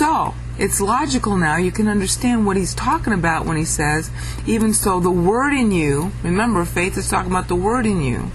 So, it's logical now. You can understand what he's talking about when he says, even so, the word in you, remember, faith is talking about the word in you.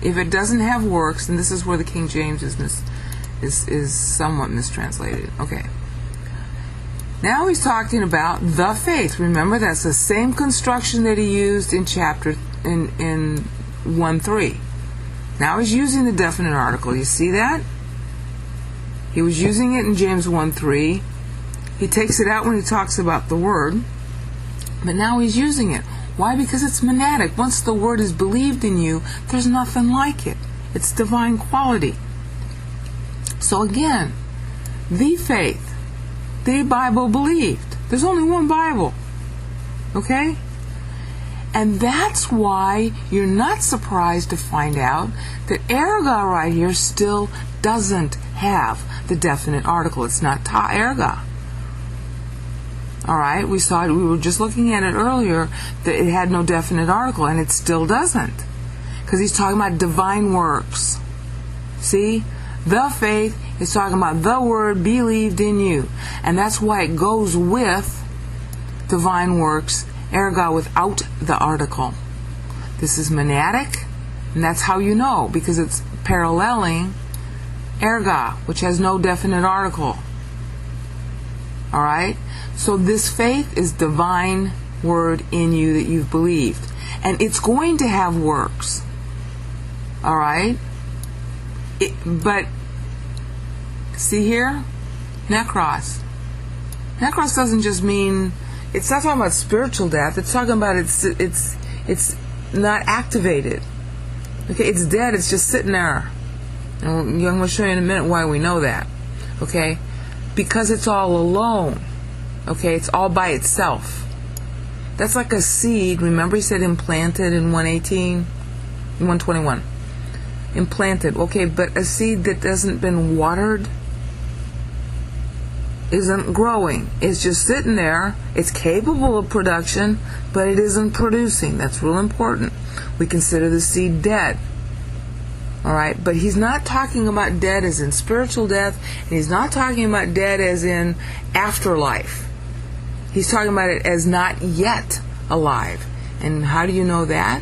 If it doesn't have works, and this is where the King James is somewhat mistranslated. Okay. Now he's talking about the faith. Remember, that's the same construction that he used in chapter in 1:3. Now he's using the definite article. You see that? He was using it in James 1:3. He takes it out when he talks about the word, but now he's using it. Why? Because it's monadic. Once the word is believed in you, there's nothing like it. It's divine quality. So again, the faith, the Bible believed. There's only one Bible. Okay? And that's why you're not surprised to find out that erga right here still doesn't have the definite article. It's not ta erga. Alright, we saw it, we were just looking at it earlier, that it had no definite article, and it still doesn't. Because he's talking about divine works. See? The faith is talking about the word believed in you. And that's why it goes with divine works, erga without the article. This is monadic, and that's how you know, because it's paralleling erga, which has no definite article. Alright? So this faith is divine word in you that you've believed. And it's going to have works. Alright? But, see here? Necros. Necros doesn't just mean, it's not talking about spiritual death, it's talking about it's not activated. Okay, it's dead, it's just sitting there. And I'm going to show you in a minute why we know that. Okay? Because it's all alone. Okay, it's all by itself. That's like a seed. Remember he said implanted in 118? 121. Implanted. Okay, but a seed that hasn't been watered isn't growing. It's just sitting there. It's capable of production, but it isn't producing. That's real important. We consider the seed dead. Alright, but he's not talking about dead as in spiritual death, and he's not talking about dead as in afterlife. He's talking about it as not yet alive. And how do you know that?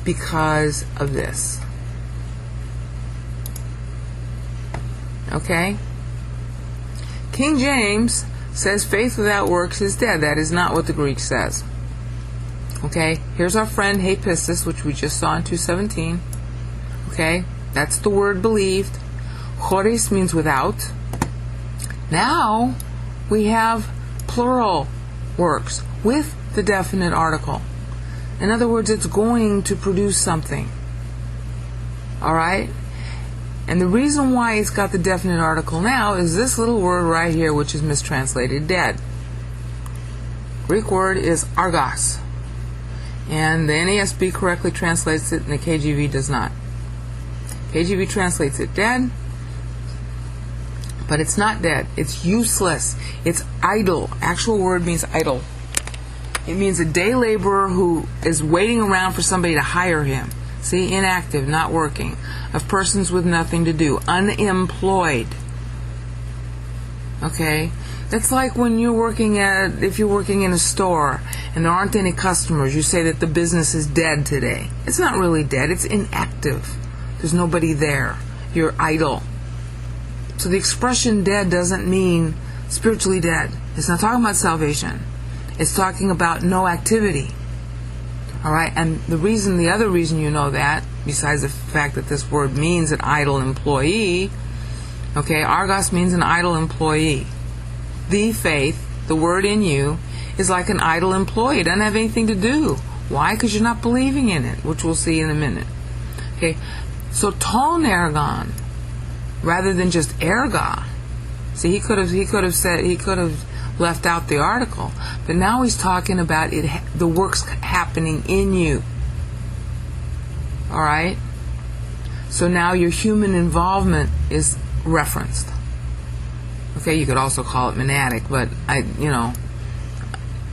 Because of this. Okay? King James says faith without works is dead. That is not what the Greek says. Okay? Here's our friend hapistis, which we just saw in 2:17. Okay? That's the word believed. Choris means without. Now we have plural works with the definite article. In other words, it's going to produce something. Alright? And the reason why it's got the definite article now is this little word right here, which is mistranslated dead. Greek word is argos. And the NASB correctly translates it, and the KJV does not. KJV translates it dead, but it's not dead. It's useless. It's idle. Actual word means idle. It means a day laborer who is waiting around for somebody to hire him. See, inactive, not working. Of persons with nothing to do. Unemployed. Okay? That's like when you're working if you're working in a store and there aren't any customers, you say that the business is dead today. It's not really dead, it's inactive. There's nobody there. You're idle. So the expression dead doesn't mean spiritually dead. It's not talking about salvation. It's talking about no activity. Alright, and the other reason you know that, besides the fact that this word means an idle employee, okay, argos means an idle employee. The faith, the word in you, is like an idle employee. It doesn't have anything to do. Why? Because you're not believing in it, which we'll see in a minute. Okay, so ton ergon, rather than just erga. See, he could have left out the article, but now he's talking about it, the works happening in you. All right. So now your human involvement is referenced. Okay, you could also call it monadic, but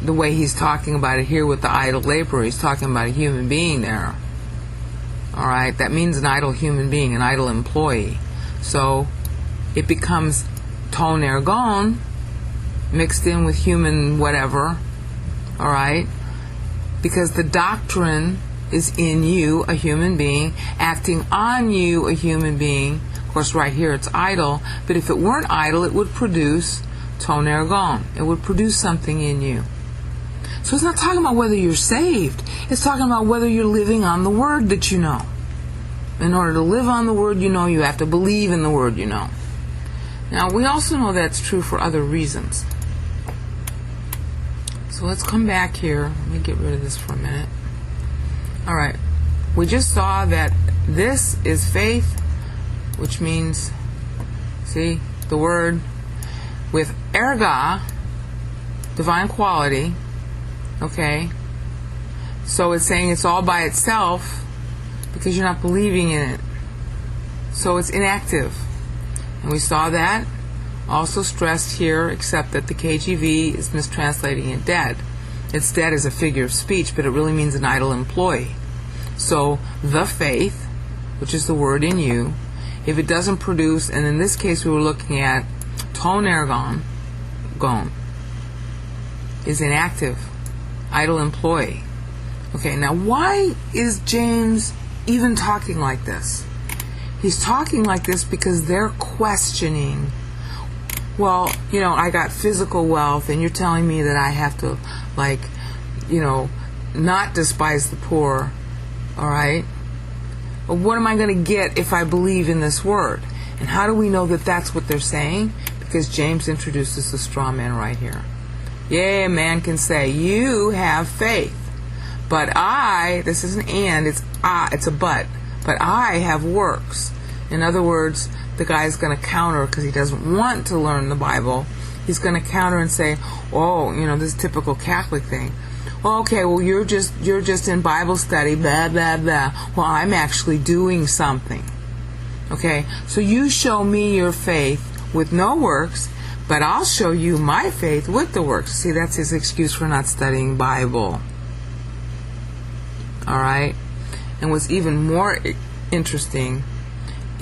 the way he's talking about it here with the idle laborer, he's talking about a human being there. All right, that means an idle human being, an idle employee. So it becomes ton ergon, mixed in with human whatever, all right? Because the doctrine is in you, a human being, acting on you, a human being. Of course, right here it's idle, but if it weren't idle, it would produce ton ergon. It would produce something in you. So it's not talking about whether you're saved. It's talking about whether you're living on the word that you know. In order to live on the word you know, you have to believe in the word you know. Now, we also know that's true for other reasons. So let's come back here. Let me get rid of this for a minute. All right. We just saw that this is faith, which means, see, the word with erga, divine quality, okay? So it's saying it's all by itself because you're not believing in it. So it's inactive. And we saw that also stressed here, except that the KJV is mistranslating it dead. It's dead as a figure of speech, but it really means an idle employee. So the faith, which is the word in you, if it doesn't produce, and in this case we were looking at ton ergon, is inactive, idle employee. Okay, now why is James even talking like this? He's talking like this because they're questioning, well, you know, I got physical wealth and you're telling me that I have to, like, you know, not despise the poor, all right? But what am I going to get if I believe in this word? And how do we know that that's what they're saying? Because James introduces the straw man right here. Yea, a man can say, you have faith, but I, this isn't and, it's a but I have works. In other words, the guy's going to counter because he doesn't want to learn the Bible. He's going to counter and say, oh, you know, this typical Catholic thing. Well, okay, well, you're just in Bible study, blah, blah, blah. Well, I'm actually doing something. Okay, so you show me your faith with no works, but I'll show you my faith with the works. See, that's his excuse for not studying Bible. All right? And what's even more interesting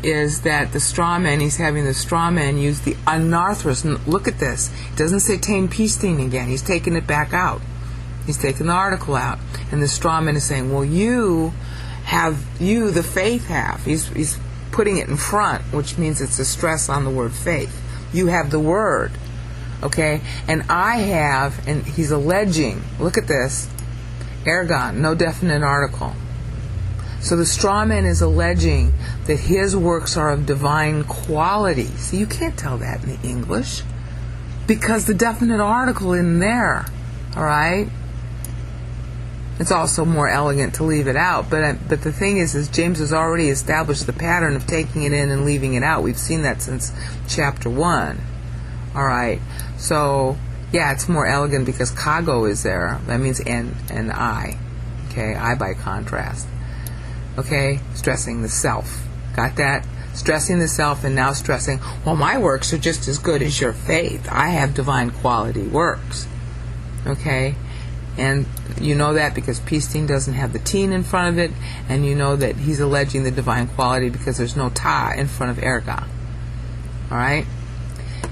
is that the straw man, he's having the straw man use the anarthros. Look at this. It doesn't say tame peasting again. He's taking it back out. He's taking the article out. And the straw man is saying, well, you the faith have. He's putting it in front, which means it's a stress on the word faith. You have the word. Okay? And I have, and he's alleging, look at this, ergon, no definite article. So the straw man is alleging that his works are of divine quality. See, you can't tell that in the English because the definite article isn't there. All right? It's also more elegant to leave it out. But the thing is James has already established the pattern of taking it in and leaving it out. We've seen that since chapter 1. All right? So, yeah, it's more elegant because kago is there. That means and I. Okay? I by contrast. Okay, stressing the self. Got that? Stressing the self and now stressing, well, my works are just as good as your faith. I have divine quality works. Okay? And you know that because peasting doesn't have the teen in front of it, and you know that he's alleging the divine quality because there's no ta in front of erga. Alright?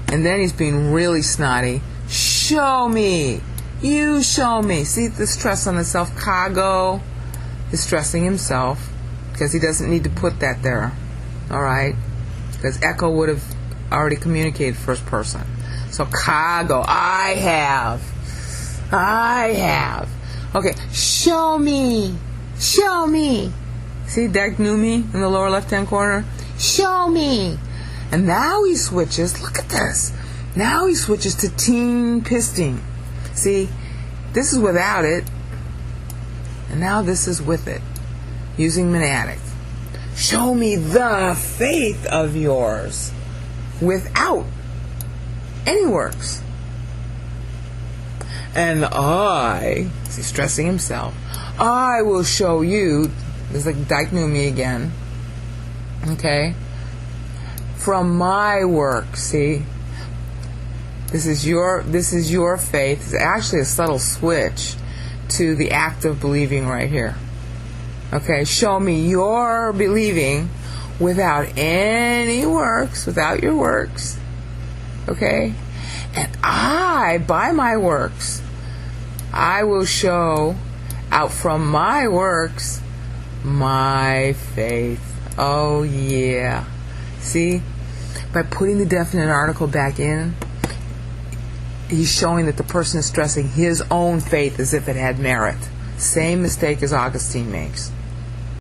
And then he's being really snotty. Show me! You show me! See the stress on the self? Kago is stressing himself, because he doesn't need to put that there, all right? Because Echo would have already communicated first person. So kago, I have. Okay, show me. See dagnumi in the lower left-hand corner? Show me. And now he switches, look at this. Now he switches to teen pisting. See, this is without it, and now this is with it. Using monadic. Show me the faith of yours without any works. And I, he's stressing himself, I will show you, there's like daiknumi again, okay, from my work. See, this is your faith. It's actually a subtle switch to the act of believing right here. Okay, show me your believing without any works, without your works, okay? And I, by my works, I will show out from my works my faith. Oh yeah. See? By putting the definite article back in, he's showing that the person is stressing his own faith as if it had merit. Same mistake as Augustine makes.